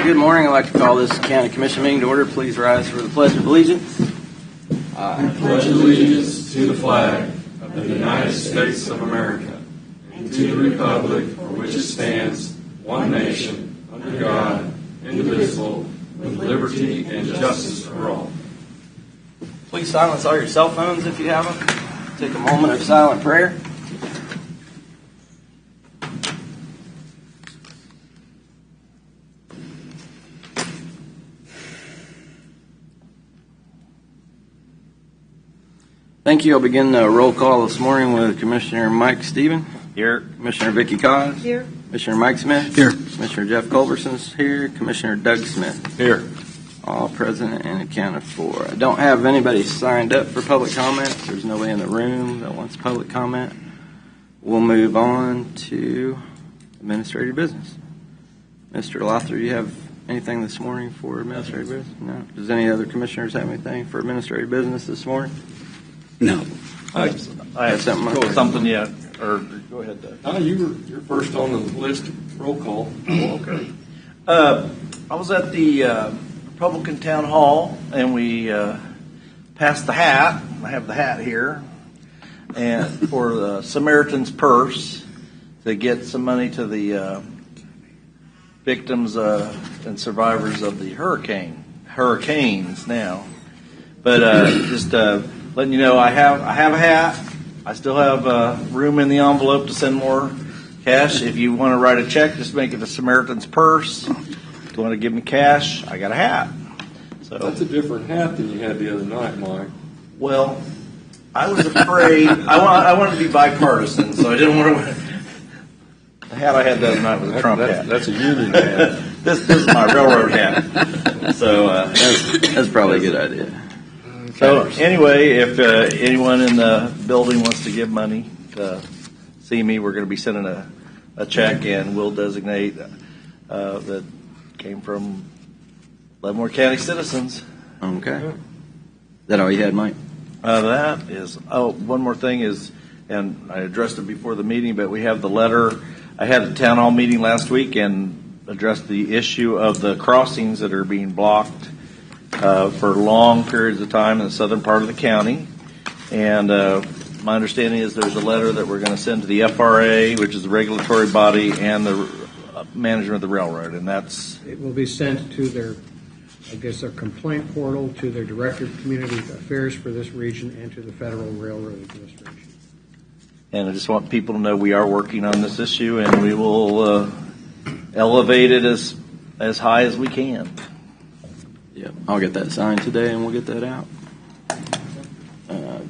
Good morning. I'd like to call this County Commission meeting to order. Please rise for the Pledge of Allegiance. I pledge allegiance to the flag of the United States of America and to the republic for which it stands, one nation, under God, indivisible, with liberty and justice for all. Please silence all your cell phones if you have them. Take a moment of silent prayer. Thank you. I'll begin the roll call this morning with Commissioner Mike Stephen. Here. Commissioner Vicki Cos. Here. Commissioner Mike Smith. Here. Commissioner Jeff Culberson's here. Commissioner Doug Smith. Here. All present and accounted for. I don't have anybody signed up for public comment. There's nobody in the room that wants public comment. We'll move on to administrative business. Mr. Lother, do you have anything this morning for administrative business? No. Does any other commissioners have anything for administrative business this morning? No. I have something yet. Or go ahead, Doug. You're first on the list. Roll call. Oh, okay. I was at the Republican Town Hall, and we passed the hat. I have the hat here, and for the Samaritan's Purse to get some money to the victims and survivors of the hurricanes now. But just letting you know, I have a hat. I still have room in the envelope to send more cash. If you want to write a check, just make it a Samaritan's Purse. If you want to give me cash, I got a hat. So That's a different hat than you had the other night, Mike. well, I was afraid. I wanted to be bipartisan, so I didn't want to. The hat I had the other night was a Trump hat. That's a union hat. This is my railroad hat. So That's probably a good idea. So anyway, if anyone in the building wants to give money to see me, we're going to be sending a check, and we'll designate that came from Leavenworth County citizens. Okay. Is that all you had, Mike? That is, one more thing is, and I addressed it before the meeting, but we have the letter. I had a town hall meeting last week and addressed the issue of the crossings that are being blocked for long periods of time in the southern part of the county. And my understanding is there's a letter that we're going to send to the FRA, which is the regulatory body, and the management of the railroad. And It will be sent to their complaint portal, to their Director of Community Affairs for this region, and to the Federal Railroad Administration. And I just want people to know we are working on this issue, and we will elevate it as high as we can. Yep. I'll get that signed today, and we'll get that out.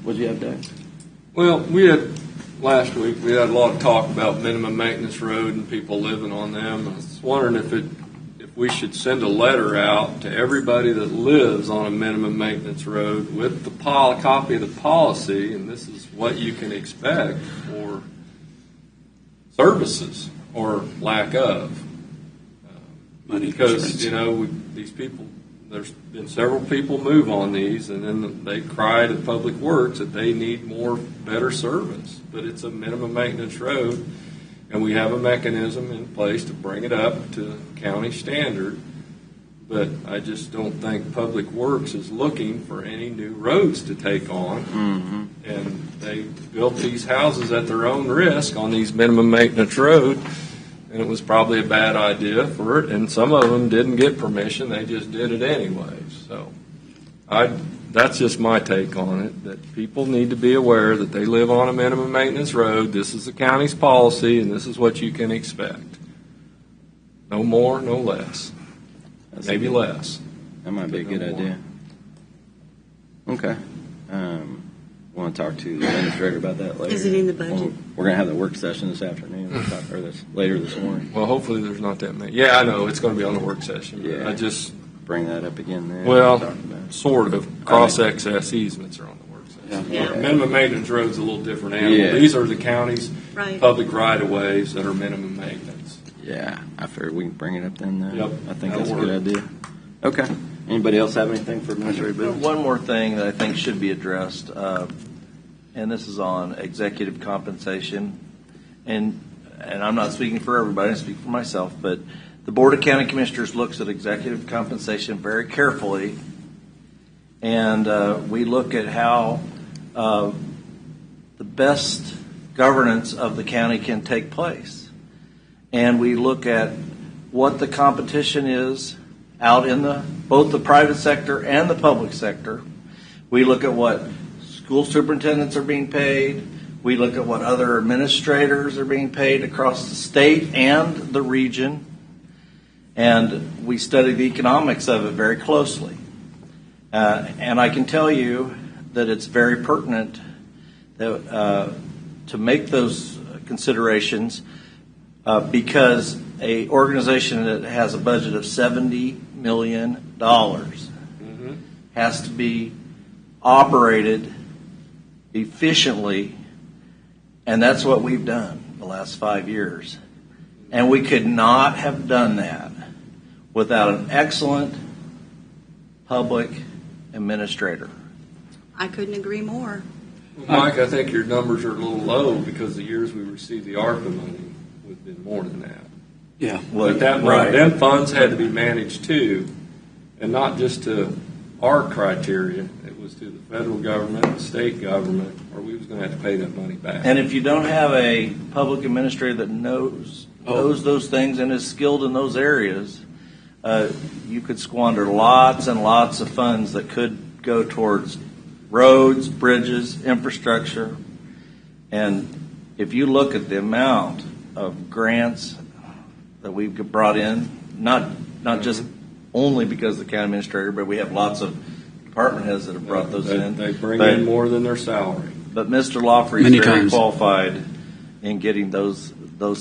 What do you have, Dave? Well, last week we had a lot of talk about minimum maintenance road and people living on them. I was wondering if we should send a letter out to everybody that lives on a minimum maintenance road with the copy of the policy, and this is what you can expect for services or lack of. Because these people. There's been several people move on these, and then they cry to Public Works that they need better service. But it's a minimum maintenance road, and we have a mechanism in place to bring it up to county standard. But I just don't think Public Works is looking for any new roads to take on. Mm-hmm. And they built these houses at their own risk on these minimum maintenance roads. And it was probably a bad idea for it, and some of them didn't get permission. They just did it anyways. So that's just my take on it, that people need to be aware that they live on a minimum maintenance road. This is the county's policy, and this is what you can expect. No more, no less. Maybe less. That might be a good idea. Okay. Want to talk to the administrator about that later? Is it in the budget? Well, we're going to have the work session this afternoon, or later this morning. Well, hopefully there's not that many. Yeah, I know it's going to be on the work session. Yeah. I just bring that up again then. Well, sort of. Cross-access easements are on the work session. Yeah. Minimum maintenance road's a little different animal. Yeah. These are the county's Right. public right-of-ways that are minimum maintenance. Yeah, I figured we can bring it up then. Yep. I think That'll that's a work. good idea. Okay. Anybody else have anything for administrative business? One more thing that I think should be addressed, and this is on executive compensation. And I'm not speaking for everybody, I speak for myself, but The Board of County Commissioners looks at executive compensation very carefully, and we look at how the best governance of the county can take place. And we look at what the competition is out in both the private sector and the public sector. We look at what school superintendents are being paid. We look at what other administrators are being paid across the state and the region. And we study the economics of it very closely. And I can tell you that it's very pertinent that, to make those considerations because a organization that has a budget of $70 million has to be operated efficiently, and that's what we've done the last 5 years. And we could not have done that without an excellent public administrator. I couldn't agree more. Well, Mike, I think your numbers are a little low because the years we received the ARPA money would have been more than that. Yeah. But that money, them funds had to be managed too, and not just to our criteria. It was to the federal government, the state government, or we was going to have to pay that money back. And if you don't have a public administrator that knows those things and is skilled in those areas, you could squander lots and lots of funds that could go towards roads, bridges, infrastructure. And if you look at the amount of grants that we've brought in, not just only because of the county administrator, but we have lots of department heads that have brought those in. They bring in more than their salary. But Mr. Lawfrey is very qualified in getting those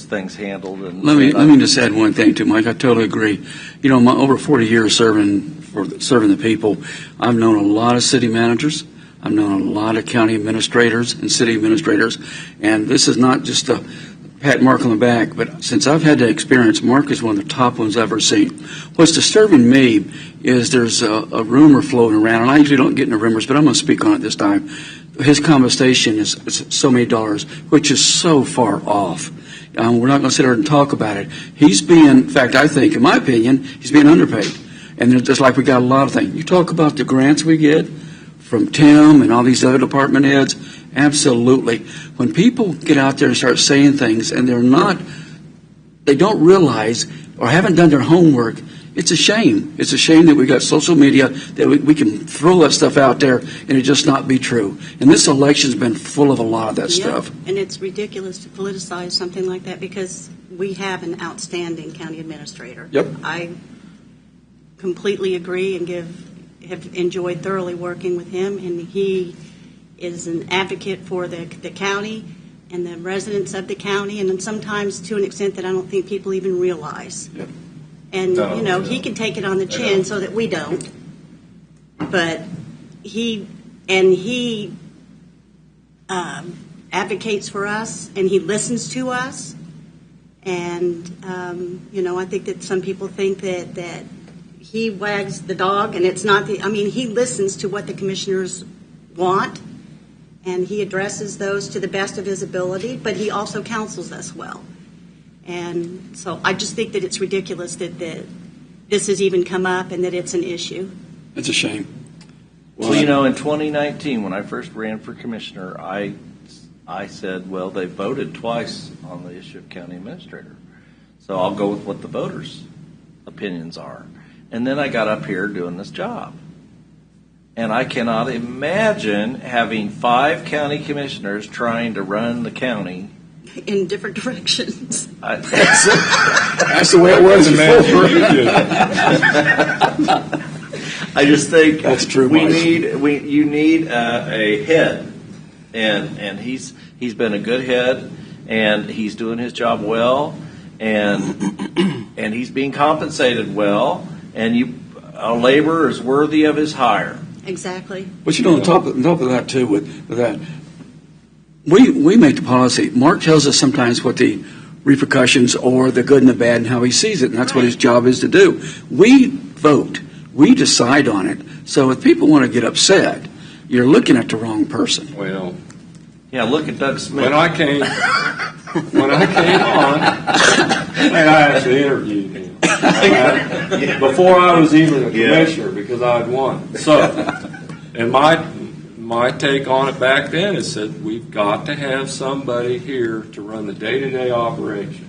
things handled. And let me just add one thing too, Mike. I totally agree. You know, my over 40 years serving the people, I've known a lot of city managers. I've known a lot of county administrators and city administrators, and this is not just a pat Mark on the back, but since I've had that experience, Mark is one of the top ones I've ever seen. What's disturbing me is there's a rumor floating around, and I usually don't get into rumors, but I'm going to speak on it this time. His compensation is so many dollars, which is so far off. We're not going to sit here and talk about it. He's being, in fact, I think, in my opinion, he's being underpaid. And it's just like we got a lot of things. You talk about the grants we get from Tim and all these other department heads, absolutely. When people get out there and start saying things and they don't realize or haven't done their homework, it's a shame. It's a shame that we got social media, that we can throw that stuff out there and it just not be true. And this election's been full of a lot of that stuff. And it's ridiculous to politicize something like that because we have an outstanding county administrator. Yep. I completely agree and have enjoyed thoroughly working with him, and he is an advocate for the county and the residents of the county, and then sometimes to an extent that I don't think people even realize. Yep. And, he can take it on the chin so that we don't. But he advocates for us, and he listens to us. And, I think that some people think that he wags the dog, and it's not he listens to what the commissioners want, and he addresses those to the best of his ability, but he also counsels us well. And so I just think that it's ridiculous that this has even come up and that it's an issue. It's a shame. Well, in 2019, when I first ran for commissioner, I said, well, they voted twice on the issue of county administrator. So I'll go with what the voters' opinions are. And then I got up here doing this job. And I cannot imagine having 5 county commissioners trying to run the county in different directions. That's the way it was before. I just think that's true. You need a head, and he's been a good head, and he's doing his job well, and he's being compensated well, and a laborer is worthy of his hire. Exactly. But on top of that too, with that. We make the policy. Mark tells us sometimes what the repercussions or the good and the bad and how he sees it, and that's what his job is to do. We vote. We decide on it. So if people want to get upset, you're looking at the wrong person. Well, yeah, look at Doug Smith. When I came on, and I actually interviewed him. Before I was even a commissioner, because I'd won. So, and my take on it back then is that we've got to have somebody here to run the day-to-day operations.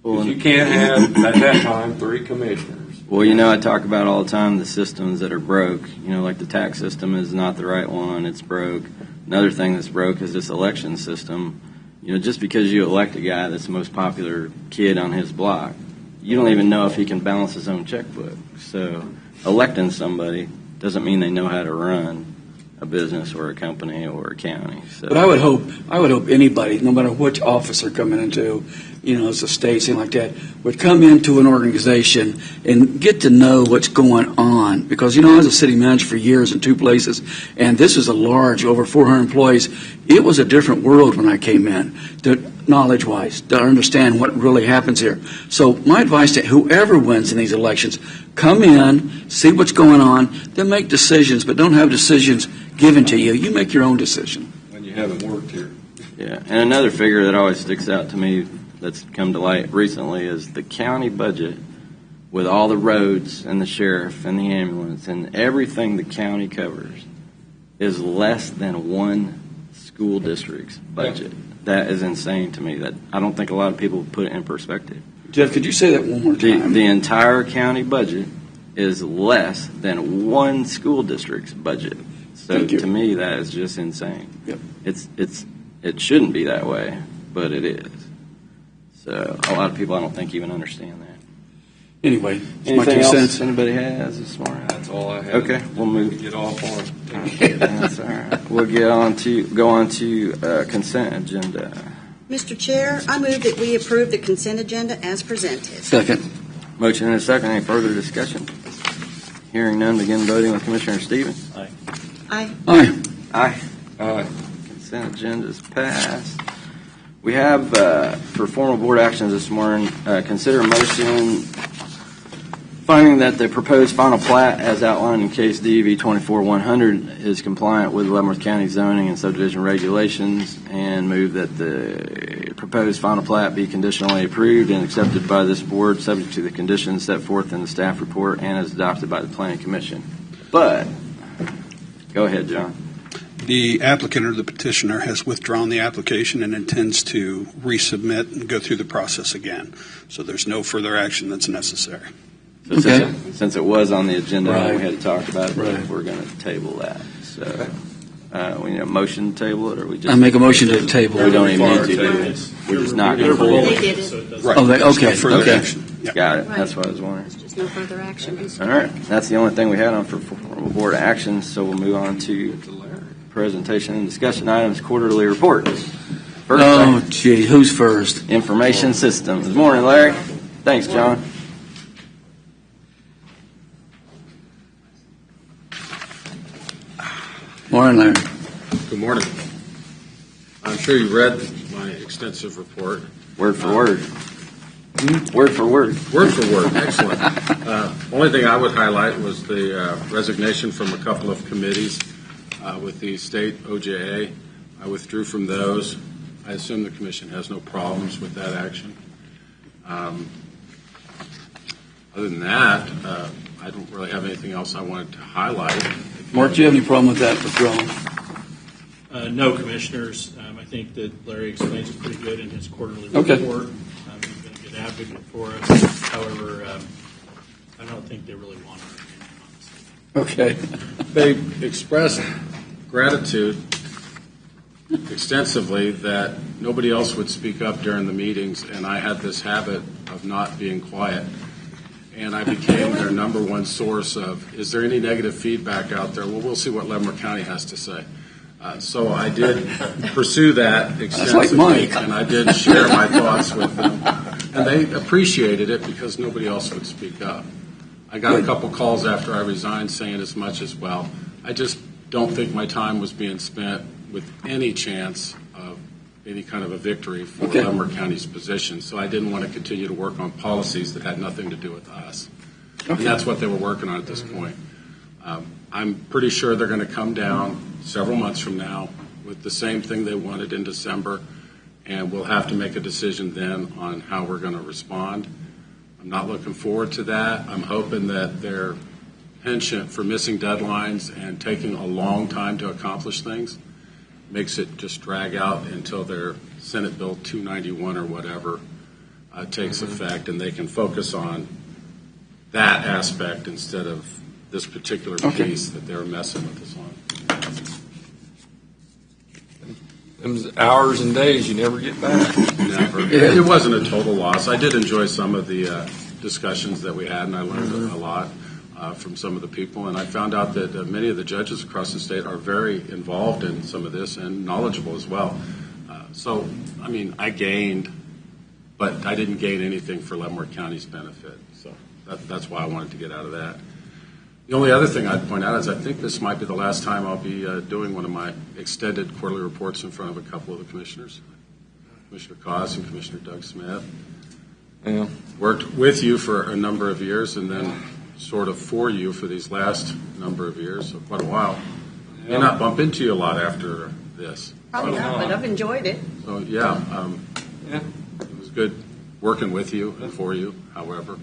Because you can't have, at that time, 3 commissioners. Well, I talk about all the time the systems that are broke. Like the tax system is not the right one. It's broke. Another thing that's broke is this election system. Just because you elect a guy that's the most popular kid on his block, you don't even know if he can balance his own checkbook. So electing somebody doesn't mean they know how to run a business or a company or a county. So. But I would hope anybody, no matter which office they're coming into, as a state, something like that, would come into an organization and get to know what's going on. Because, I was a city manager for years in 2 places, and this is a large, over 400 employees. It was a different world when I came in, knowledge-wise, to understand what really happens here. So my advice to whoever wins in these elections, come in, see what's going on, then make decisions, but don't have decisions given to you. You make your own decision. When you haven't worked here. Yeah, and another figure that always sticks out to me that's come to light recently is the county budget with all the roads and the sheriff and the ambulance and everything the county covers is less than one school district's budget. Yeah. That is insane to me. That I don't think a lot of people put it in perspective. Jeff, could you say that one more time? The entire county budget is less than one school district's budget. So to me, that is just insane. Yep. It shouldn't be that way, but it is. So a lot of people, I don't think, even understand that. Anyway, anything else anybody has this morning? That's all I have. Okay, we'll move. Get off on it. That's all right. We'll go on to consent agenda. Mr. Chair, I move that we approve the consent agenda as presented. Second. Motion and a second. Any further discussion? Hearing none, begin voting with Commissioner Stevens. Aye. Aye. Aye. Aye. Aye. Consent agenda is passed. We have, for formal board actions this morning, consider a motion finding that the proposed final plat as outlined in case DV 24-100 is compliant with Leavenworth County zoning and subdivision regulations, and move that the proposed final plat be conditionally approved and accepted by this board subject to the conditions set forth in the staff report and as adopted by the Planning Commission. But, go ahead, John. The applicant or the petitioner has withdrawn the application and intends to resubmit and go through the process again. So there's no further action that's necessary. So Okay. since it was on the agenda and we Right. had to talk about it, Right. we're going to table that. So we need a motion to table it, or we just... I make a motion to table. We don't even need to do Table. it. We're just not going to hold They it. did it. Right. Oh, There's no okay, further okay. action. Yeah. Got it. Right. That's what I was wondering. There's just no further action. All right. That's the only thing we had on for formal board actions, so we'll move on to presentation and discussion items, quarterly reports. First, Oh, gee, who's first? information systems. Good morning, Larry. Thanks, John. Morning, Larry. Good morning. I'm sure you read my extensive report. Word for word. Word for word. Word for word, excellent. Only thing I would highlight was the resignation from a couple of committees with the state OJA. I withdrew from those. I assume the commission has no problems with that action. Other than that, I don't really have anything else I wanted to highlight. Mark, do you have any problem with that withdrawal? No, Commissioners. I think that Larry explains it pretty good in his quarterly Okay. report. He's been a good advocate for us. However, I don't think they really want our opinion, honestly. Okay. They expressed gratitude extensively that nobody else would speak up during the meetings, and I had this habit of not being quiet. And I became their number one source of, is there any negative feedback out there? Well, we'll see what Leavenworth County has to say. So I did pursue that extensively, Mike. and I did share my thoughts with them. And they appreciated it because nobody else would speak up. I got a couple calls after I resigned saying as much as, well, I just don't think my time was being spent with any chance of any kind of a victory for Leavenworth County's position. So I didn't want to continue to work on policies that had nothing to do with us. And that's what they were working on at this point. I'm pretty sure they're going to come down several months from now with the same thing they wanted in December, and we'll have to make a decision then on how we're going to respond. I'm I'm not looking forward to that. I'm hoping that their penchant for missing deadlines and taking a long time to accomplish things makes it just drag out until their Senate Bill 291 or whatever takes effect, and they can focus on that aspect instead of this particular piece that they're messing with us on. Them hours and days you never get back. Never. It wasn't a total loss. I did enjoy some of the discussions that we had, and I learned a lot from some of the people. And I found out that many of the judges across the state are very involved in some of this and knowledgeable as well. So, I mean, I gained, but I didn't gain anything for Leavenworth County's benefit. So that's why I wanted to get out of that. The only other thing I'd point out is I think this might be the last time I'll be doing one of my extended quarterly reports in front of a couple of the commissioners, Commissioner Cos and Commissioner Doug Smith. Yeah. Worked with you for a number of years and then sort of for you for these last number of years, so quite a while. May not bump into you a lot after this. Probably not, but I've enjoyed it. So, it was good working with you and for you, however.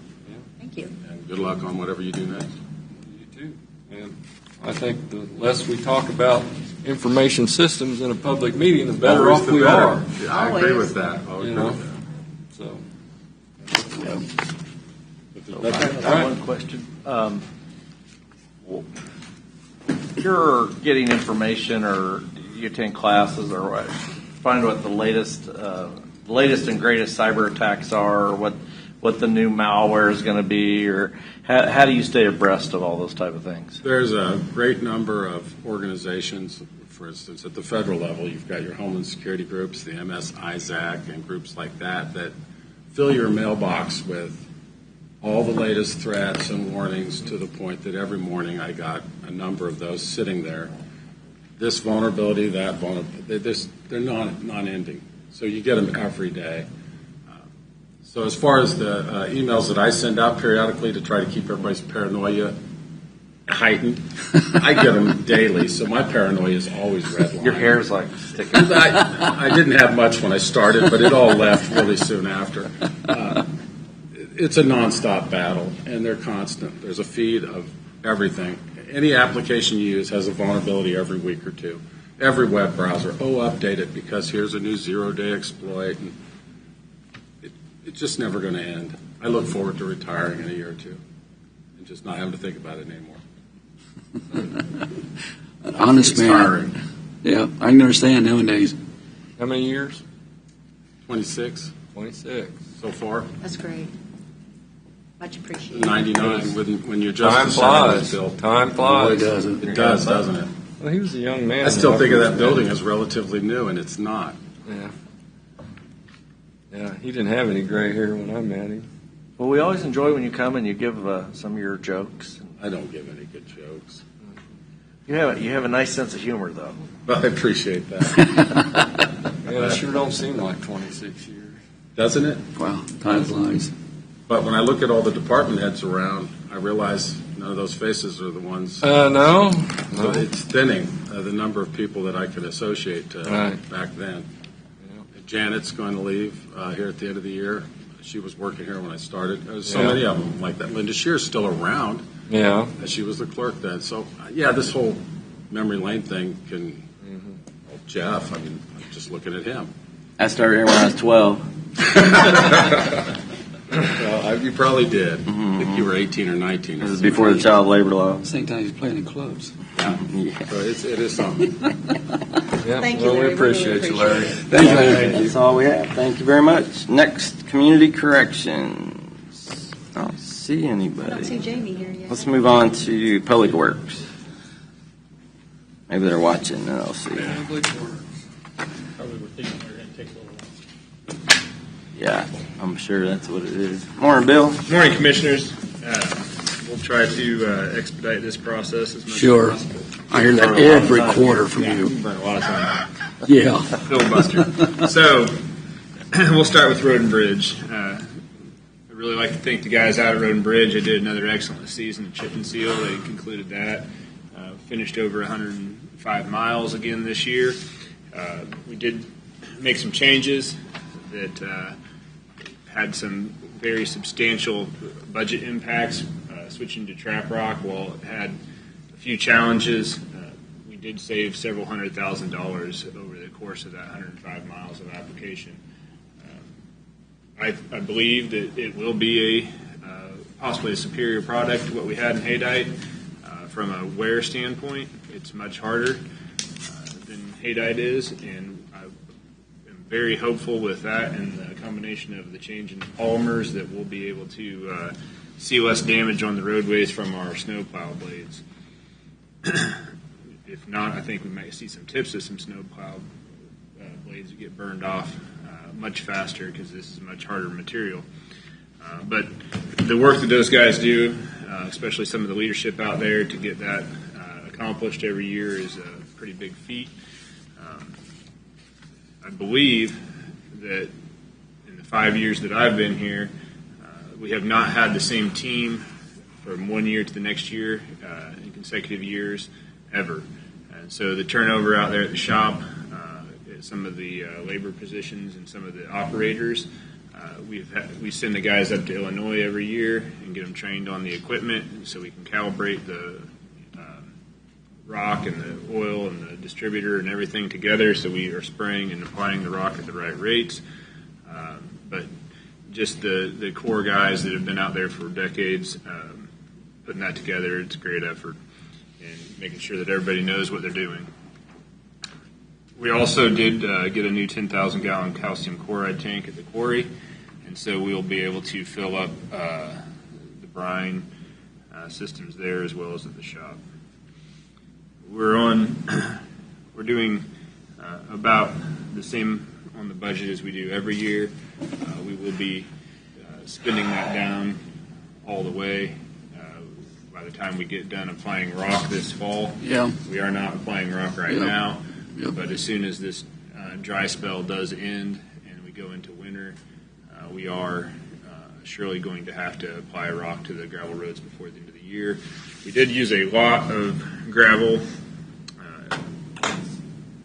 Thank you. And good luck on whatever you do next. You too. And I think the less we talk about information systems in a public meeting, the better Always off the we better. are. Yeah, I agree Always. with that. I'll agree with that. So, I have one question. You're getting information, or you attend classes, or what, find what the latest and greatest cyber attacks are, or what the new malware is going to be, or how do you stay abreast of all those type of things? There's a great number of organizations. For instance, at the federal level, you've got your Homeland Security groups, the MS-ISAC, and groups like that fill your mailbox with all the latest threats and warnings, to the point that every morning I got a number of those sitting there. This vulnerability, that vulnerability, they're non-ending. So you get them every day. So as far as the emails that I send out periodically to try to keep everybody's paranoia heightened, I get them daily, so my paranoia is always redlined. Your hair's like sticking. I didn't have much when I started, but it all left really soon after. It's a nonstop battle, and they're constant. There's a feed of everything. Any application you use has a vulnerability every week or two. Every web browser, update it because here's a new zero-day exploit. And it's just never going to end. I look forward to retiring in a year or two and just not having to think about it anymore. An honest It's man. tiring. Yeah, I can understand nowadays. how many years? 26 26. so far. That's great. Much appreciated. 99 when your Time Justice Center was flies. built. Time Boy, flies. does it. It does, doesn't it? Well, he was a young man. I still think of that building as relatively new, and it's not. Yeah. Yeah, he didn't have any gray hair when I met him. Well, we always enjoy when you come and you give some of your jokes. I don't give any good jokes. You have a nice sense of humor, though. But I appreciate that. Yeah, it sure don't seem like 26 years. Doesn't it? Wow, time flies. But when I look at all the department heads around, I realize none of those faces are the ones. No. So it's thinning, the number of people that I could associate Right. back then. Janet's going to leave here at the end of the year. She was working here when I started. There's so many of them like that. Linda Shear's still around. Yeah. She was the clerk then. So, this whole memory lane thing can. Well, Jeff, I mean, I'm just looking at him. I started here when I was 12. Well, you probably did. I think you were 18 or 19. This is before the child labor law. Same time he's playing in clubs. Yeah. So it is something. Yeah. Thank you, Well, Larry. we appreciate We you, really Larry. Thank you. That's all we have. Thank you very much. Next, community corrections. I don't see I don't see anybody. Jamie here yet. Let's move on to public works. Maybe they're watching and they'll see. Probably were thinking we were going to take a little while. Yeah, I'm sure that's what it is. Morning, Bill. Morning, Commissioners. We'll try to expedite this process as much Sure. as possible. I hear that every quarter from Yeah, you. burn a lot of time. Yeah. Filibuster. So, we'll start with Road and Bridge. I'd really like to thank the guys out at Road and Bridge. They did another excellent season at Chip and Seal. They concluded that. Finished over 105 miles again this year. We did make some changes that had some very substantial budget impacts. Switching to trap rock, while it had a few challenges, we did save several $100,000 over the course of that 105 miles of application. I believe that it will be possibly a superior product to what we had in Haydite. From a wear standpoint, it's much harder than Haydite is, and I am very hopeful with that and the combination of the change in polymers that we'll be able to see less damage on the roadways from our snowplow blades. If not, I think we might see some tips of some snowplow blades that get burned off much faster because this is a much harder material. But the work that those guys do, especially some of the leadership out there to get that accomplished every year, is a pretty big feat. I believe that in the 5 years that I've been here, we have not had the same team from one year to the next year in consecutive years ever. And so the turnover out there at the shop, some of the labor positions and some of the operators, we send the guys up to Illinois every year and get them trained on the equipment so we can calibrate the rock and the oil and the distributor and everything together so we are spraying and applying the rock at the right rates. But just the core guys that have been out there for decades, putting that together, it's a great effort and making sure that everybody knows what they're doing. We also did get a new 10,000-gallon calcium chloride tank at the quarry, and so we'll be able to fill up the brine systems there as well as at the shop. We're doing about the same on the budget as we do every year. We will be spending that down all the way by the time we get done applying rock this fall. Yeah. We are not applying rock right now. Yep. But as soon as this dry spell does end and we go into winter, we are surely going to have to apply rock to the gravel roads before the end of the year. We did use a lot of gravel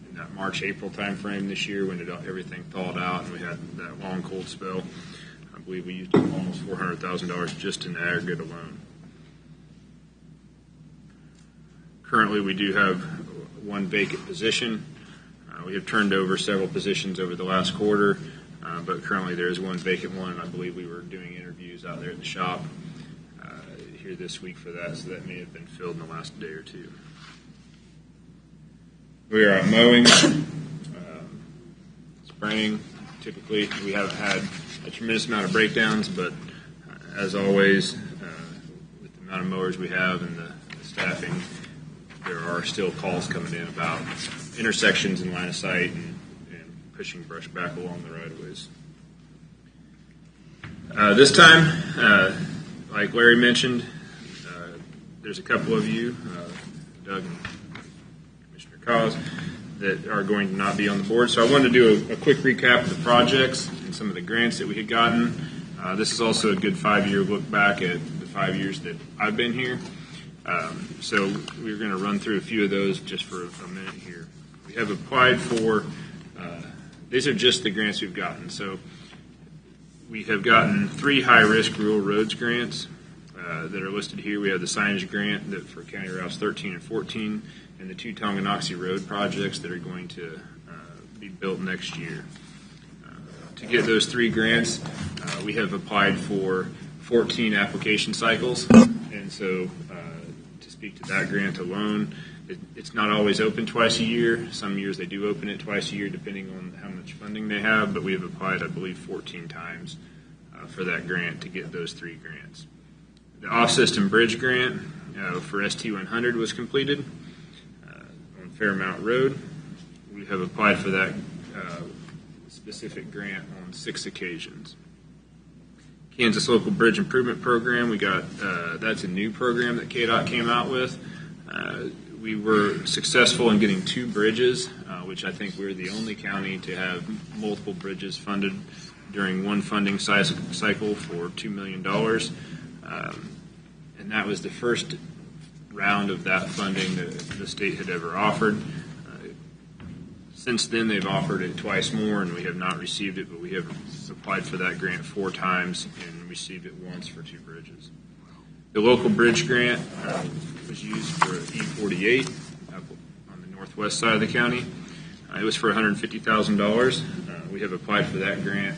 in that March-April time frame this year when everything thawed out and we had that long cold spell. I believe we used almost $400,000 just in aggregate alone. Currently, we do have one vacant position. We have turned over several positions over the last quarter, but currently there is one vacant one, and I believe we were doing interviews out there at the shop here this week for that, so that may have been filled in the last day or two. We are mowing, spraying. Typically, we haven't had a tremendous amount of breakdowns, but as always, with the amount of mowers we have and the staffing, there are still calls coming in about intersections in line of sight and pushing brush back along the right-of-ways. This time, like Larry mentioned, there's a couple of you, Doug and Commissioner Cause, that are going to not be on the board. So I wanted to do a quick recap of the projects and some of the grants that we had gotten. This is also a good 5-year look back at the 5 years that I've been here. So we're going to run through a few of those just for a minute here. We have applied for, these are just the grants we've gotten. So we have gotten 3 high-risk rural roads grants that are listed here. We have the signage grant that for County Routes 13 and 14 and the 2 Tonganoxie Road projects that are going to be built next year. To get those 3 grants, we have applied for 14 application cycles. And so to speak to that grant alone, it's not always open twice a year. Some years they do open it twice a year depending on how much funding they have, but we have applied, I believe, 14 times for that grant to get those 3 grants. The off-system bridge grant for ST100 was completed on Fairmount Road. We have applied for that specific grant on 6 occasions. Kansas Local Bridge Improvement Program, we got that's a new program that KDOT came out with. We were successful in getting 2 bridges, which I think we're the only county to have multiple bridges funded during one funding cycle for $2 million. And that was the first round of that funding that the state had ever offered. Since then, they've offered it twice more, and we have not received it, but we have applied for that grant 4 times and received it once for 2 bridges. The local bridge grant was used for E48 up on the northwest side of the county. It was for $150,000. We have applied for that grant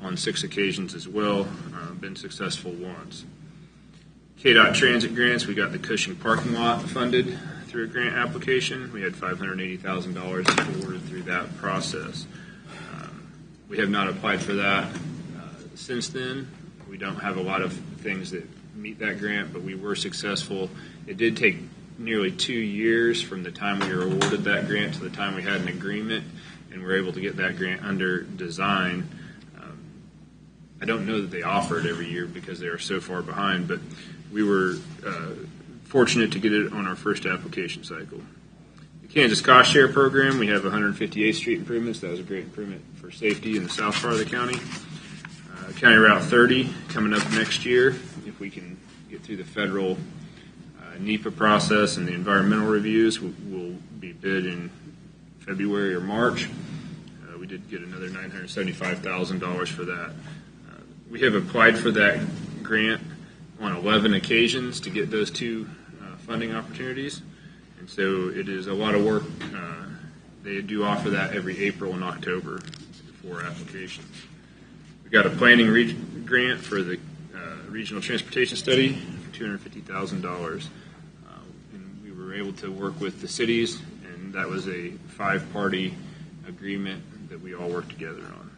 on 6 occasions as well, been successful once. KDOT transit grants, we got the Cushing parking lot funded through a grant application. We had $580,000 awarded through that process. We have not applied for that since then. We don't have a lot of things that meet that grant, but we were successful. It did take nearly 2 years from the time we were awarded that grant to the time we had an agreement, and we were able to get that grant under design. I don't know that they offer it every year because they are so far behind, but we were fortunate to get it on our first application cycle. The Kansas Cost Share Program, we have 158th Street improvements. That was a great improvement for safety in the south part of the county. County Route 30 coming up next year. If we can get through the federal NEPA process and the environmental reviews, will be bid in February or March. We did get another $975,000 for that. We have applied for that grant on 11 occasions to get those 2 funding opportunities, and so it is a lot of work. They do offer that every April and October for applications. We got a planning grant for the regional transportation study for $250,000, and we were able to work with the cities, and that was a 5-party agreement that we all worked together on.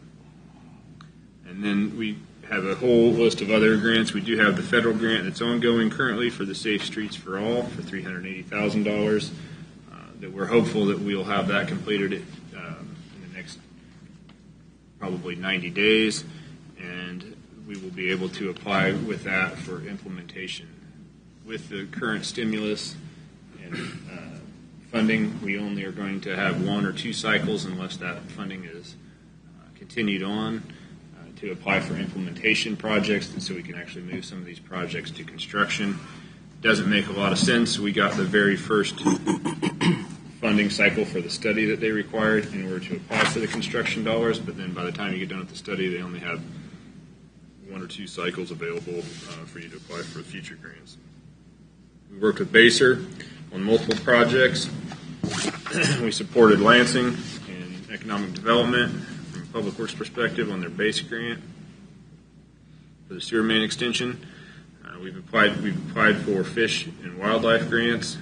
And then we have a whole list of other grants. We do have the federal grant that's ongoing currently for the Safe Streets for All for $380,000. That we're hopeful that we'll have that completed in the next probably 90 days, and we will be able to apply with that for implementation. With the current stimulus and funding, we only are going to have 1 or 2 cycles unless that funding is continued on to apply for implementation projects, and so we can actually move some of these projects to construction. Doesn't make a lot of sense. We got the very first funding cycle for the study that they required in order to apply for the construction dollars, but then by the time you get done with the study, they only have 1 or 2 cycles available for you to apply for future grants. We worked with BACR on multiple projects. We supported Lansing in economic development from a public works perspective on their base grant for the sewer main extension. We've applied for fish and wildlife grants.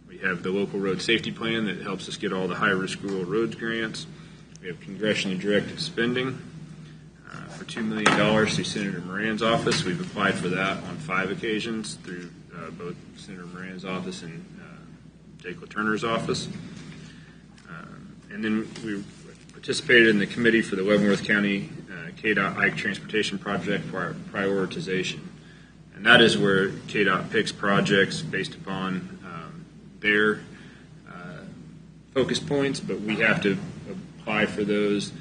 We have the local road safety plan that helps us get all the high-risk rural roads grants. We have congressionally directed spending for $2 million through Senator Moran's office. We've applied for that on 5 occasions through both Senator Moran's office and Jake LaTurner's office. And then we participated in the committee for the Leavenworth County KDOT Ike Transportation Project prioritization. And that is where KDOT picks projects based upon their focus points, but we have to apply for those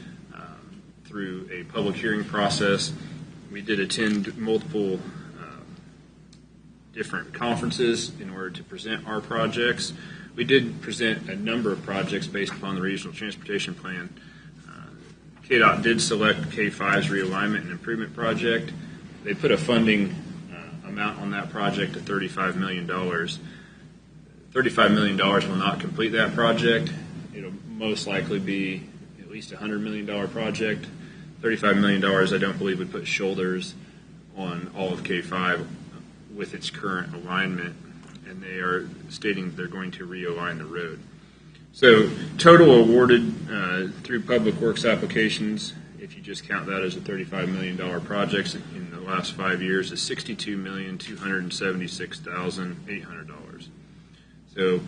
through a public hearing process. We did attend multiple different conferences in order to present our projects. We did present a number of projects based upon the Regional Transportation Plan. KDOT did select K5's realignment and improvement project. They put a funding amount on that project at $35 million. $35 million will not complete that project. It'll most likely be at least a $100 million project. $35 million, I don't believe, would put shoulders on all of K5 with its current alignment, and they are stating they're going to realign the road. So total awarded through public works applications, if you just count that as a $35 million project in the last 5 years, is $62,276,800. So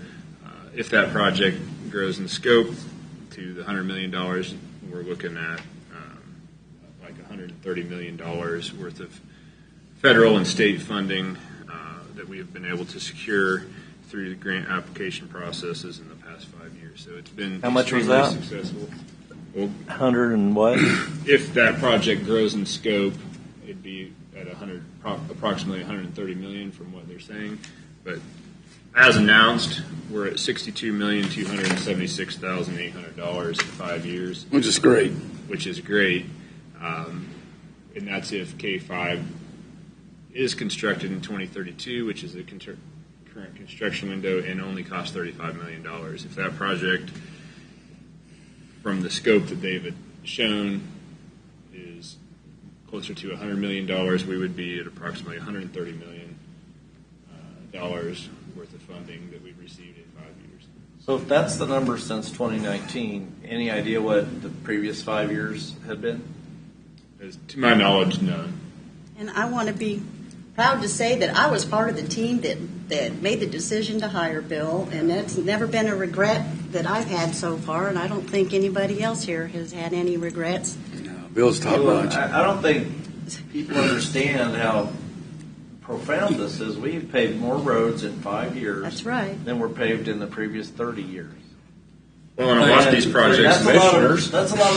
if that project grows in scope to the $100 million, we're looking at like $130 million worth of federal and state funding that we have been able to secure through the grant application processes in the past 5 years. So it's been How much was that? Successful. Well, 100 and what? if that project grows in scope, it'd be at approximately $130 million from what they're saying. But as announced, we're at $62,276,800 for 5 years, Which is great. which is great. And that's if K5 is constructed in 2032, which is the current construction window, and only costs $35 million. If that project, from the scope that they've shown, is closer to $100 million, we would be at approximately $130 million worth of funding that we've received in 5 years. So if that's the number since 2019, any idea what the previous 5 years had been? As to my knowledge, none. And I want to be proud to say that I was part of the team that made the decision to hire Bill, and that's never been a regret that I've had so far, and I don't think anybody else here has had any regrets. No, Bill's top notch. I don't think people understand how profound this is. We've paved more roads in 5 years That's right. than were paved in the previous 30 years. Well, on a lot of these projects, That's a lot of roads. That's a lot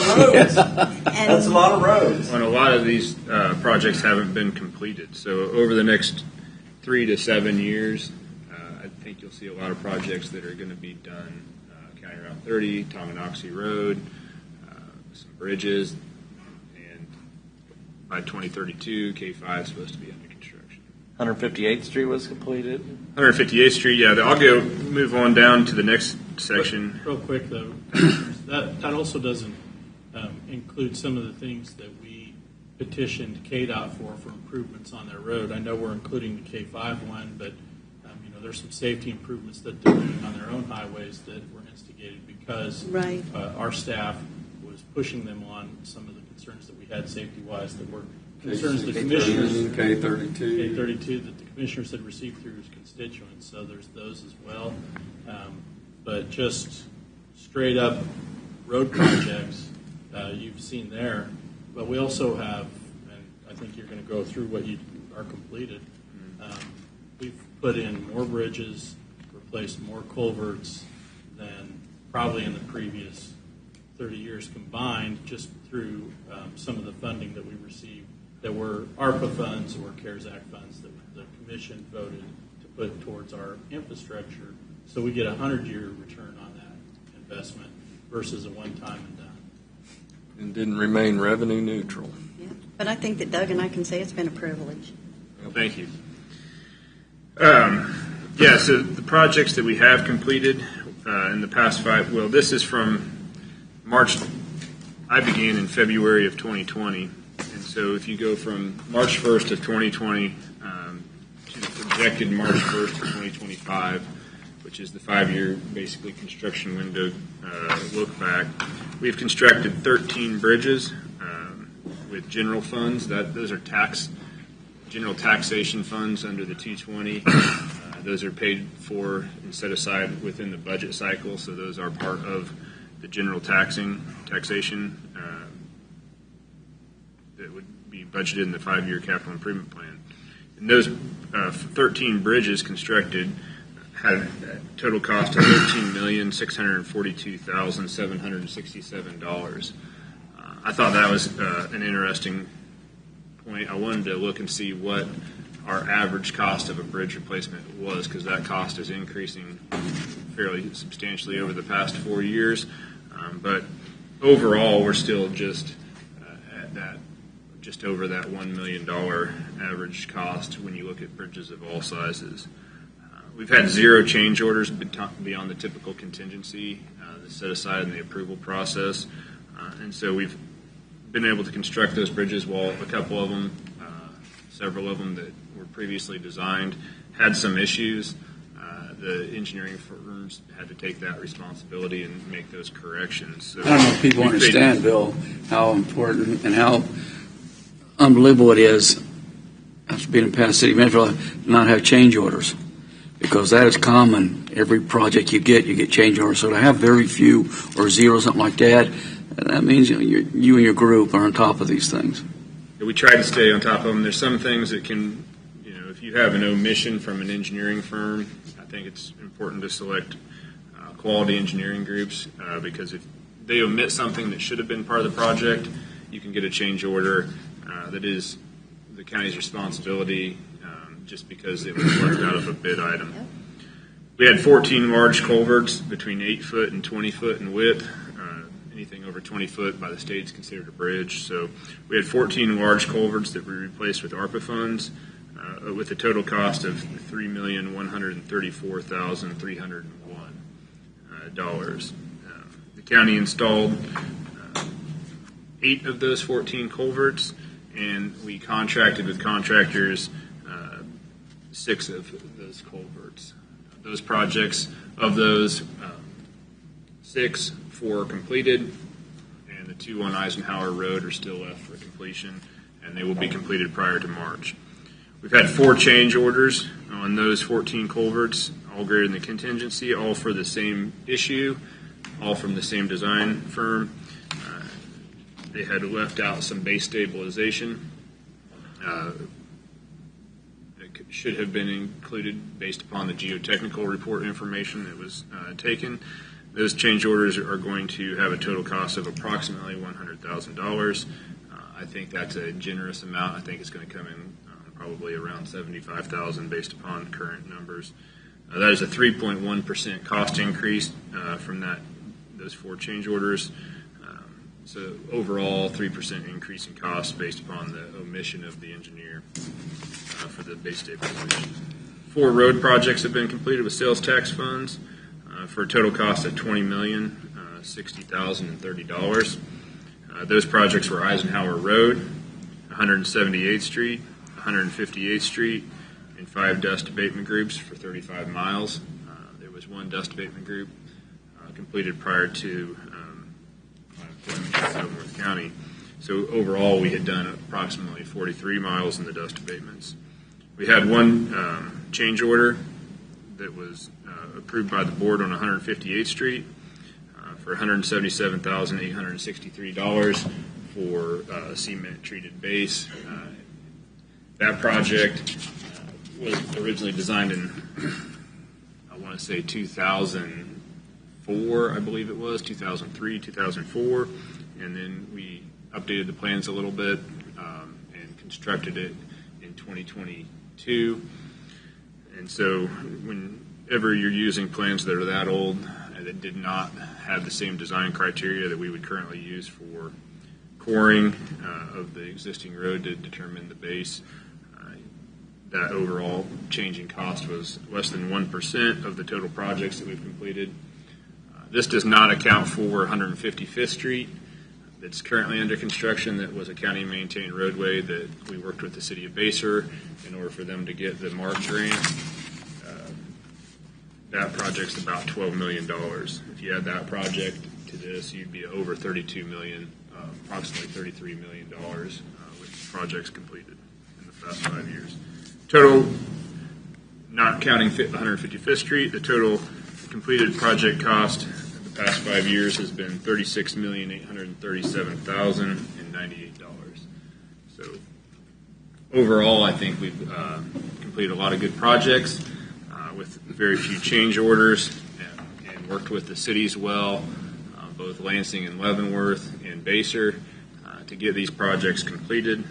of roads. and a lot of these projects haven't been completed. So over the next 3 to 7 years, I think you'll see a lot of projects that are going to be done. County Route 30, Tonganoxie Road, some bridges, and by 2032, K5 is supposed to be under construction. 158th Street was completed. 158th Street, yeah. I'll move on down to the next section. Real quick, though, that also doesn't include some of the things that we petitioned KDOT for improvements on their road. I know we're including the K5 one, but there's some safety improvements that they're doing on their own highways that were instigated because Right. Our staff was pushing them on some of the concerns that we had safety-wise that were concerns the commissioners K32 that the commissioners had received through his constituents. So there's those as well. But just straight up road projects, you've seen there. But we also have, and I think you're going to go through what you are completed. We've put in more bridges, replaced more culverts than probably in the previous 30 years combined, just through some of the funding that we received that were ARPA funds or CARES Act funds that the commission voted to put towards our infrastructure. So we get a 100-year return on that investment versus a one-time and done. And didn't remain revenue neutral. Yeah. But I think that Doug and I can say it's been a privilege. Thank you. So the projects that we have completed in the past 5, well, this is from March. I began in February of 2020. And so if you go from March 1st of 2020 to the projected March 1st of 2025, which is the 5-year basically construction window look back, we've constructed 13 bridges with general funds. Those are general taxation funds under the 220. Those are paid for and set aside within the budget cycle, so those are part of the general taxation that would be budgeted in the 5-year capital improvement plan. And those 13 bridges constructed had a total cost of $13,642,767. I thought that was an interesting point. I wanted to look and see what our average cost of a bridge replacement was, because that cost is increasing fairly substantially over the past 4 years. But overall, we're still just at that, just over that $1 million average cost when you look at bridges of all sizes. We've had 0 change orders beyond the typical contingency that's set aside in the approval process. And so we've been able to construct those bridges while a couple of them, several of them that were previously designed, had some issues. The engineering firms had to take that responsibility and make those corrections. So I don't know if people understand, Bill, how important and how unbelievable it is, after being in past city manager, to not have change orders. Because that is common. Every project you get change orders. So to have very few or 0, something like that, that means you and your group are on top of these things. We try to stay on top of them. There's some things that can, if you have an omission from an engineering firm, I think it's important to select quality engineering groups because if they omit something that should have been part of the project, you can get a change order that is the county's responsibility just because it was left out of a bid item. We had 14 large culverts between 8 foot and 20 foot in width. Anything over 20 foot by the state is considered a bridge. So we had 14 large culverts that we replaced with ARPA funds with a total cost of $3,134,301. The county installed 8 of those 14 culverts, and we contracted with contractors 6 of those culverts. Those projects, of those 6, 4 are completed, and the 2 on Eisenhower Road are still left for completion, and they will be completed prior to March. We've had 4 change orders on those 14 culverts, all greater than the contingency, all for the same issue, all from the same design firm. They had left out some base stabilization that should have been included based upon the geotechnical report information that was taken. Those change orders are going to have a total cost of approximately $100,000. I think that's a generous amount. I think it's going to come in probably around $75,000 based upon current numbers. That is a 3.1% cost increase from those 4 change orders. So overall, 3% increase in cost based upon the omission of the engineer for the base stabilization. 4 road projects have been completed with sales tax funds for a total cost of $20,060,030. Those projects were Eisenhower Road, 178th Street, 158th Street, and 5 dust abatement groups for 35 miles. There was 1 dust abatement group completed prior to North County. So overall, we had done approximately 43 miles in the dust abatements. We had 1 change order that was approved by the board on 158th Street for $177,863 for a cement treated base. That project was originally designed in, I want to say 2004, I believe it was, 2003, 2004, and then we updated the plans a little bit and constructed it in 2022. And so whenever you're using plans that are that old, that did not have the same design criteria that we would currently use for coring of the existing road to determine the base, that overall change in cost was less than 1% of the total projects that we've completed. This does not account for 155th Street that's currently under construction. That was a county-maintained roadway that we worked with the city of Basehor in order for them to get the MARC grant. That project's about $12 million. If you add that project to this, you'd be over $32 million, approximately $33 million with projects completed in the past 5 years. Total, not counting 155th Street, the total completed project cost in the past 5 years has been $36,837,098. So overall, I think we've completed a lot of good projects with very few change orders and worked with the cities well, both Lansing and Leavenworth and Basehor, to get these projects completed.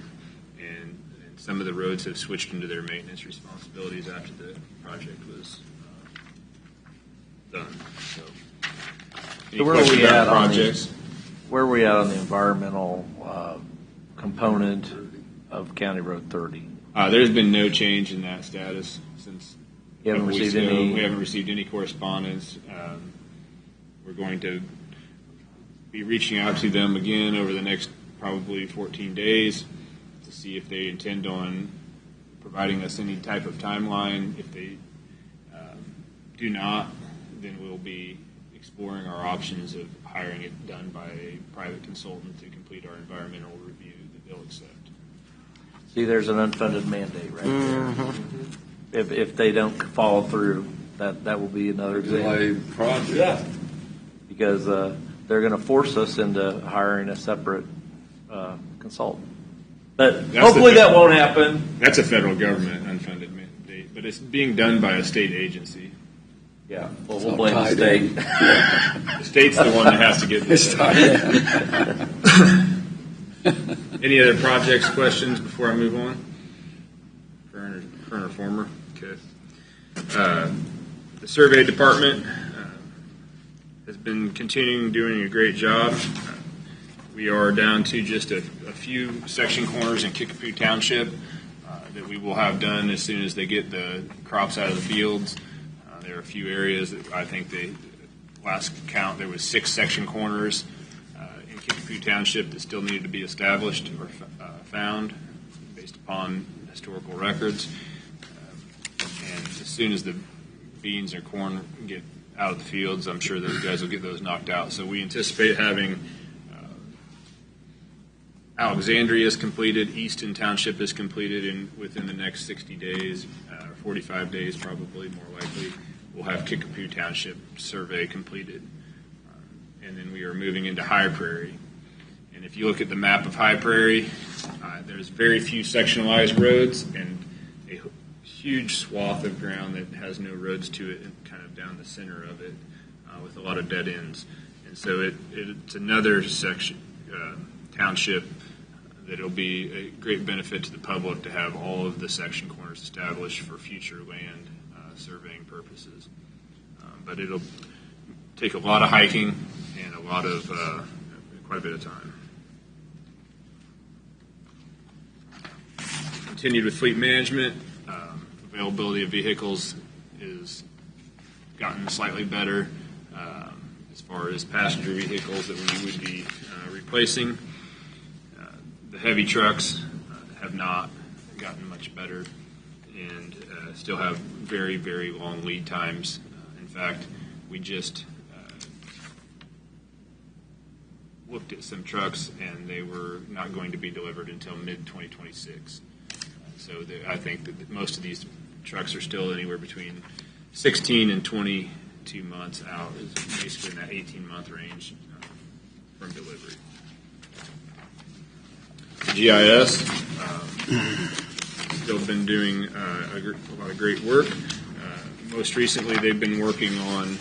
And some of the roads have switched into their maintenance responsibilities after the project was done. So where are we at projects? Where are we at on the environmental component of County Road 30? There's been no change in that status since. We haven't received any correspondence. We're going to be reaching out to them again over the next probably 14 days to see if they intend on providing us any type of timeline. If they do not, then we'll be exploring our options of hiring it done by a private consultant to complete our environmental review that they'll accept. See, there's an unfunded mandate right there. If they don't follow through, that will be another delay project. Yeah, because they're going to force us into hiring a separate consultant. But hopefully that won't happen. That's a federal government unfunded mandate, but it's being done by a state agency. Yeah, well, we'll blame the state. The state's the one that has to get this done. Any other projects, questions before I move on? Current or former? Okay. The survey department has been continuing doing a great job. We are down to just a few section corners in Kickapoo Township that we will have done as soon as they get the crops out of the fields. There are a few areas that I think the last count there was 6 section corners in Kickapoo Township that still needed to be established or found based upon historical records. And as soon as the beans or corn get out of the fields, I'm sure those guys will get those knocked out. So we anticipate having Alexandria is completed, Easton Township is completed within the next 60 days, 45 days probably, more likely. We'll have Kickapoo Township survey completed. And then we are moving into High Prairie. And if you look at the map of High Prairie, there's very few sectionalized roads and a huge swath of ground that has no roads to it, and kind of down the center of it with a lot of dead ends. And so it's another section, township, that it'll be a great benefit to the public to have all of the section corners established for future land surveying purposes. But it'll take a lot of hiking and a lot of quite a bit of time. Continued with fleet management. Availability of vehicles is gotten slightly better as far as passenger vehicles that we would be replacing. The heavy trucks have not gotten much better and still have very, very long lead times. In fact, we just looked at some trucks and they were not going to be delivered until mid-2026. So I think that most of these trucks are still anywhere between 16 and 22 months out, is basically in that 18-month range from delivery. GIS, still been doing a lot of great work. Most recently, they've been working on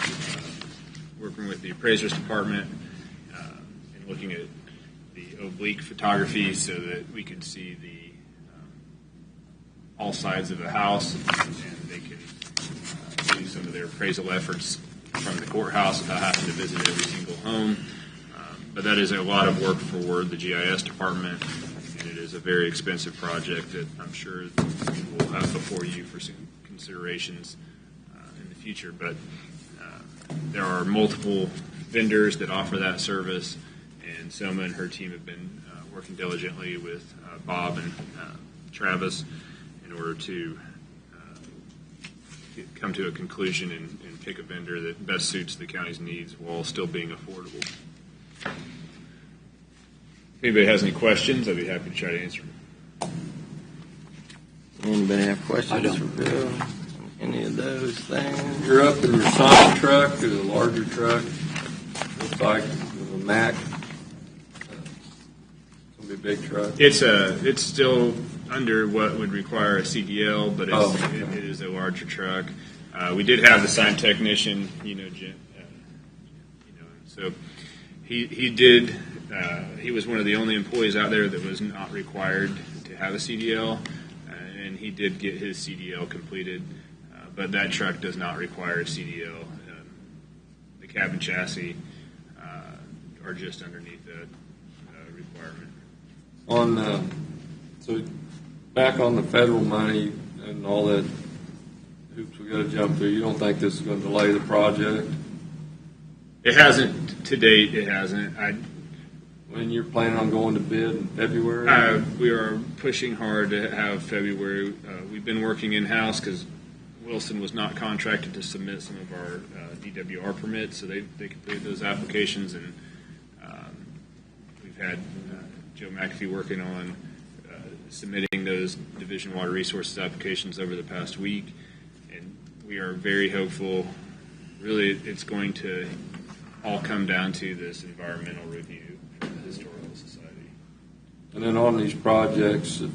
working with the appraisers department and looking at the oblique photography so that we could see the all sides of the house, and they can do some of their appraisal efforts from the courthouse without having to visit every single home. But that is a lot of work for the GIS department, and it is a very expensive project that I'm sure we will have before you for some considerations in the future. But there are multiple vendors that offer that service, and Selma and her team have been working diligently with Bob and Travis in order to come to a conclusion and pick a vendor that best suits the county's needs while still being affordable. If anybody has any questions, I'd be happy to try to answer them. Anybody have questions I don't. for Bill? Any of those things? You're up to the Sonic truck, to the larger truck. Looks like with a Mack. It's gonna be a big truck. It's still under what would require a CDL, but it is a larger truck. We did have the sign technician, Jim, so he did. He was one of the only employees out there that was not required to have a CDL, and he did get his CDL completed. But that truck does not require a CDL. The cab and chassis are just underneath that requirement. So back on the federal money and all that hoops we got to jump through, you don't think this is going to delay the project? It hasn't to date. It hasn't. When you're planning on going to bid in February? We are pushing hard to have February. We've been working in-house because Wilson was not contracted to submit some of our DWR permits, so they completed those applications, and we've had Joe McAfee working on submitting those Division Water Resources applications over the past week, and we are very hopeful. Really, it's going to all come down to this environmental review from the Historical Society. And then on these projects, if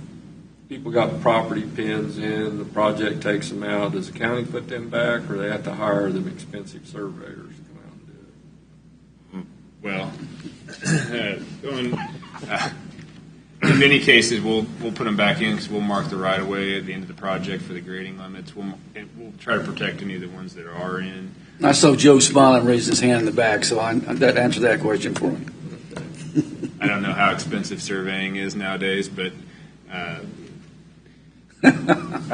people got property pins in, the project takes them out, does the county put them back, or they have to hire them expensive surveyors to come out and do it? Well, in many cases, we'll put them back in because we'll mark the right of way at the end of the project for the grading limits. We'll try to protect any of the ones that are in. I saw Joe smile and raise his hand in the back, so that answered that question for me. I don't know how expensive surveying is nowadays, but I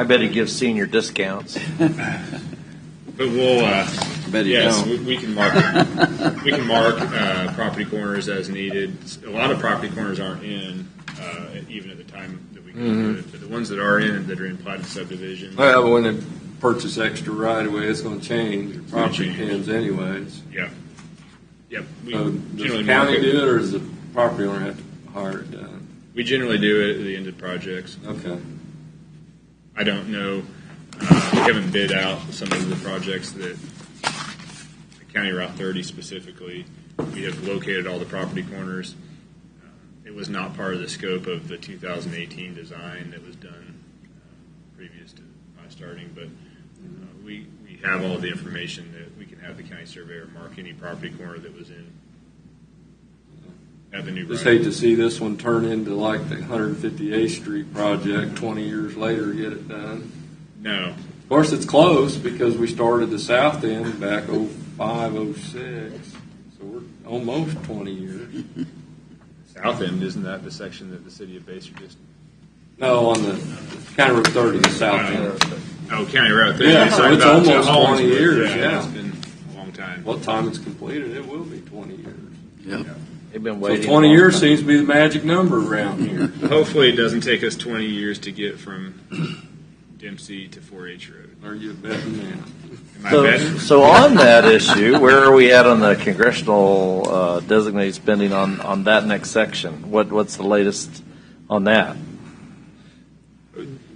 bet he gives senior discounts. but we'll Bet you yes, don't. we can mark property corners as needed. A lot of property corners aren't in even at the time that we go through it, but the ones that are in that are in platted subdivision. Well, when they purchase extra right away, it's going to change your property pins anyways. Yep. We So does generally the county mark it. do it, or does the property owner have to hire it done? We generally do it at the end of projects. Okay. I don't know. We haven't bid out some of the projects that County Route 30 specifically. We have located all the property corners. It was not part of the scope of the 2018 design that was done previous to my starting, but we have all the information that we can have the county surveyor mark any property corner that was in at the new Just right. hate to see this one turn into like the 158th Street project 20 years later, get it done. No. Of course, it's close because we started the south end back 05, 06. So we're almost 20 years. South End, isn't that the section that the city of Baser just... No, on the County Road 30, the south end. Oh, County Road 30. Yeah, so Sorry it's about almost Hollinsworth. 20 years, yeah. It's been a long time. What time it's completed, it will be 20 years. Yeah. They've been So waiting. 20 a long years time. seems to be the magic number around here. Hopefully it doesn't take us 20 years to get from Dempsey to 4H Road. Are you betting now? Am I betting? So on that issue, where are we at on the congressional designated spending on that next section? What's the latest on that?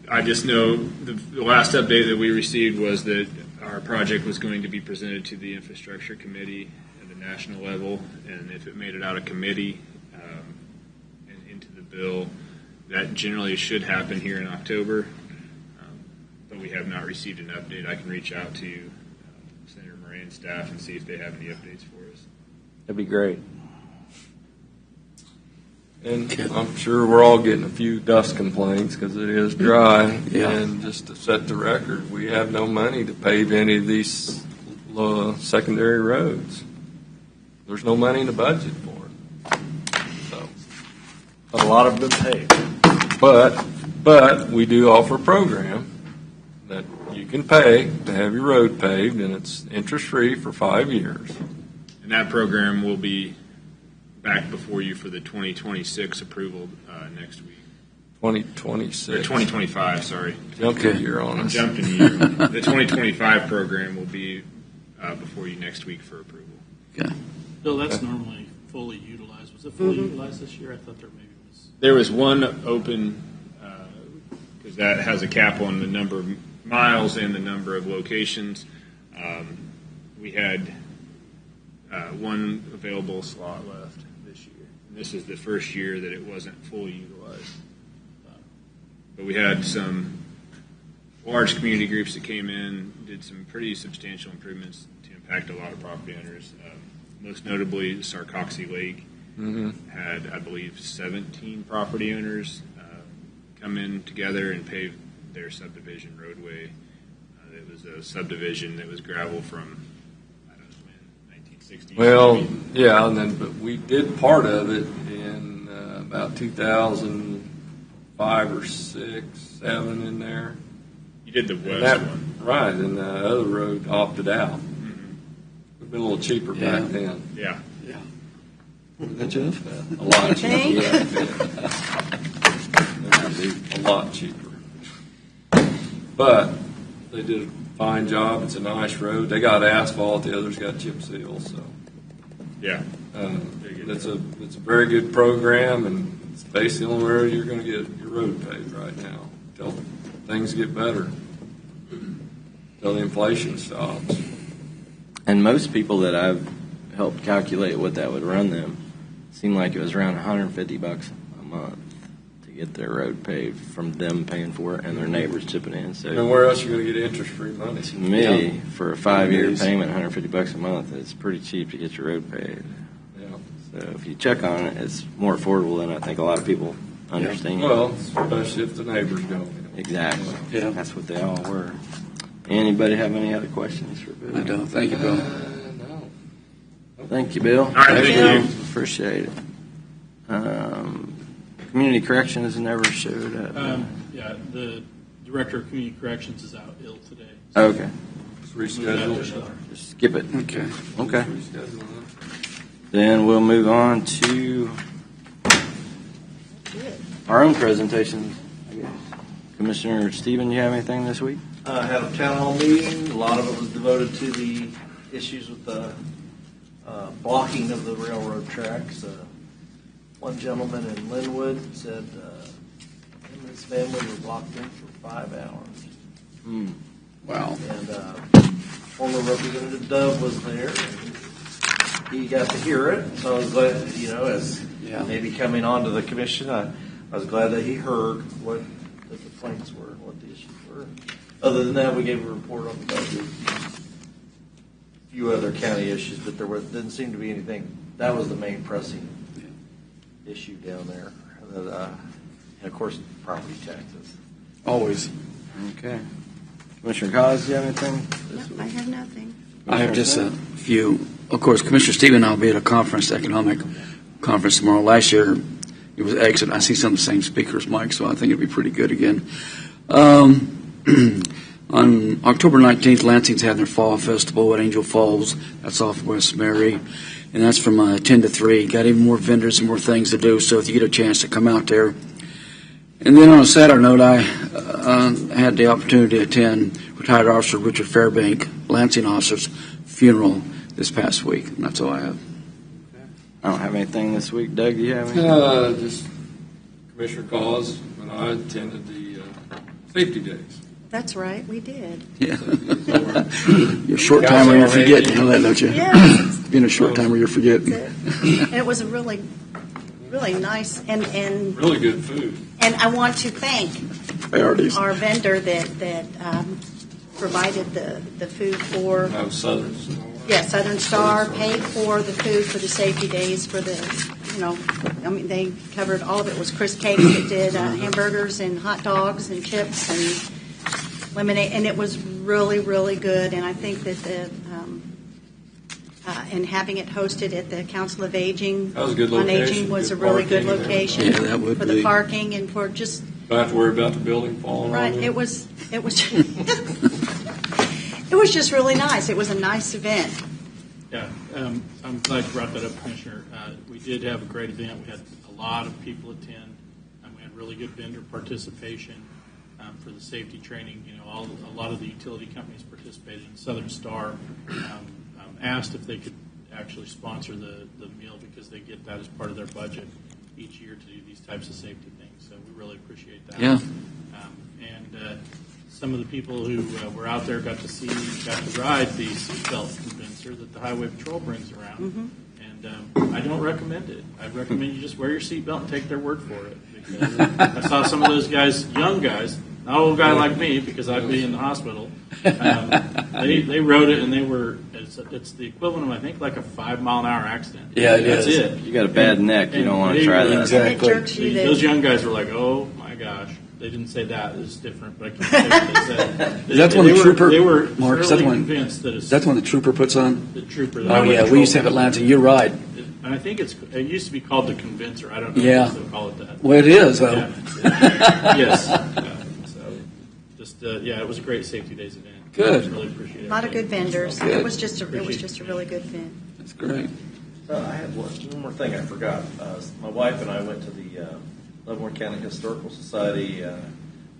I just know the last update that we received was that our project was going to be presented to the infrastructure committee at the national level, and if it made it out of committee and into the bill, that generally should happen here in October. But we have not received an update. I can reach out to Senator Moran's staff and see if they have any updates for us. That'd be great. And I'm sure we're all getting a few dust complaints because it is dry. Yeah. And just to set the record, we have no money to pave any of these secondary roads. There's no money in the budget for it. So, A lot of them paid. but we do offer a program that you can pay to have your road paved, and it's interest-free for 5 years. And that program will be back before you for the 2026 approval next week. 2026. Or 2025, sorry. Jumped a year on us. Jumped in a year. The 2025 program will be before you next week for approval. Bill, that's normally fully utilized. Was it fully utilized this year? I thought there maybe was. There was one open, because that has a cap on the number of miles and the number of locations. We had one available slot left this year. And this is the first year that it wasn't fully utilized. But we had some large community groups that came in, did some pretty substantial improvements to impact a lot of property owners. Most notably, Sarcoxy Lake had, I believe, 17 property owners come in together and pave their subdivision roadway. It was a subdivision that was gravel from, I don't know when, 1960s. Well, yeah, but we did part of it in about 2005 or 6, 7 in there. You did the west one. Right, and the other road opted out. It'd been a little cheaper back then. Yeah. A lot cheaper. A lot cheaper. But they did a fine job. It's a nice road. They got asphalt. The others got chip seal. So Yeah. it's a very good program, and it's basically the only road you're going to get your road paved right now until things get better, until the inflation stops. And most people that I've helped calculate what that would run them seemed like it was around $150 a month to get their road paved from them paying for it and their neighbors chipping in. So And where else are you going to get interest-free money? to me, for a 5-year payment, $150 a month, it's pretty cheap to get your road paved. Yeah. So if you check on it, it's more affordable than I think a lot of people understand. Well, especially if the neighbors go. Exactly. Yeah. That's what they all were. Anybody have any other questions for Bill? I don't. Thank you, Bill. No. Thank you, Bill. All right, thank you. Appreciate it. Community corrections never showed up. Yeah, the director of community corrections is out ill today. Okay. Just reschedule. Just skip it. Okay. Okay. Reschedule that. Then we'll move on to our own presentations, I guess. Commissioner Stephen, you have anything this week? I had a town hall meeting. A lot of it was devoted to the issues with the blocking of the railroad tracks. One gentleman in Linwood said him and his family were blocked in for 5 hours. Wow. And former Representative Dove was there. And he got to hear it. So I was glad, as maybe coming onto the commission, I was glad that he heard what the complaints were and what the issues were. Other than that, we gave a report on the budget. A few other county issues, but didn't seem to be anything. That was the main pressing issue down there. And of course, property taxes. Always. Okay. Commissioner Cos, do you have anything? No, I have nothing. I have just a few. Of course, Commissioner Stephen and I will be at a conference, economic conference tomorrow. Last year, it was excellent. I see some of the same speakers, Mike, so I think it'll be pretty good again. On October 19th, Lansing's having their fall festival at Angel Falls. That's off West Mary, and that's from 10 to 3. Got even more vendors and more things to do, so if you get a chance to come out there. And then on a sadder note, I had the opportunity to attend retired officer Richard Fairbank, Lansing officer's funeral this past week, and that's all I have. I don't have anything this week. Doug, do you have anything? Just Commissioner Cause and I attended the safety days. That's right, we did. Yeah. You're a short timer, you forget. You know that, don't you? Yes. Being a short timer, you're forgetting. And it was a really, really nice and Really good food. And I want to thank Priorities. our vendor that provided the food for. Southern. Southern Star paid for the food for the safety days for the, they covered all of it. It was Chris Cakes that did hamburgers and hot dogs and chips and lemonade, and it was really, really good. And I think that and having it hosted at the Council of Aging That was a good on location. Aging was Good a really good parking. location Yeah, that would for be. the parking and for just Don't have to worry about the building falling right. on you. It was it was just really nice. It was a nice event. Yeah, I'm glad you brought that up, Commissioner. We did have a great event. We had a lot of people attend, and we had really good vendor participation for the safety training. A lot of the utility companies participated. And Southern Star asked if they could actually sponsor the meal because they get that as part of their budget each year to do these types of safety things. So we really appreciate that. Yeah. And some of the people who were out there got to ride the seatbelt convincer that the Highway Patrol brings around. Mm-hmm. And I don't recommend it. I recommend you just wear your seatbelt and take their word for it. Because I saw some of those guys, young guys, not an old guy like me because I'd be in the hospital. They rode it and they were. It's the equivalent of I think like a 5 mile an hour accident. Yeah, it That's is. it. You got a bad neck. You don't want to try that. Exactly. And it jerks you Those young guys were like, "Oh my gosh!" They didn't say that; it was different. But I can't say what they said. Is that the one the trooper? They were Mark, is thoroughly that the one? convinced that Is that the one the trooper puts on? the trooper. Oh, yeah. We used to have Atlanta. You're right. And I think it used to be called the convincer. I don't know Yeah. if they still call it that. Well, it is. Yeah. Yes. So, just it was a great Safety Days event. Good. Just really appreciate it. A lot of good vendors. Good. It was just a really good event. That's great. I had one more thing I forgot. My wife and I went to the Leavenworth County Historical Society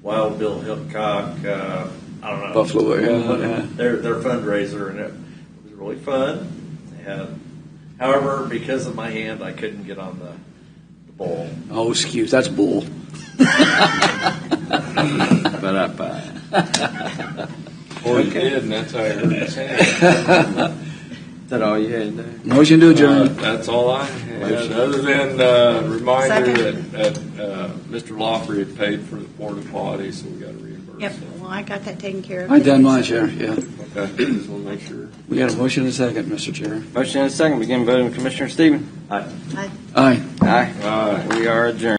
Wild Bill Hickok. I don't know. Buffalo, yeah. Their fundraiser, and it was really fun. They had, however, because of my hand, I couldn't get on the bowl. Oh, excuse. That's bull. Or you did, and that's how I hurt his hand. Is that all you had there? Motion to adjourn. That's all I had, other than a reminder that Mr. Lawfrey had paid for the porta potty, so we got to reimburse Yep. him. Well, I got that taken care of. I done mine, Sheriff. Yeah. Okay, just want to make sure. We got a motion and a second, Mr. Chair. Motion and a second. Begin voting with Commissioner Stephen. Aye. Aye. Aye. Aye. We are adjourned.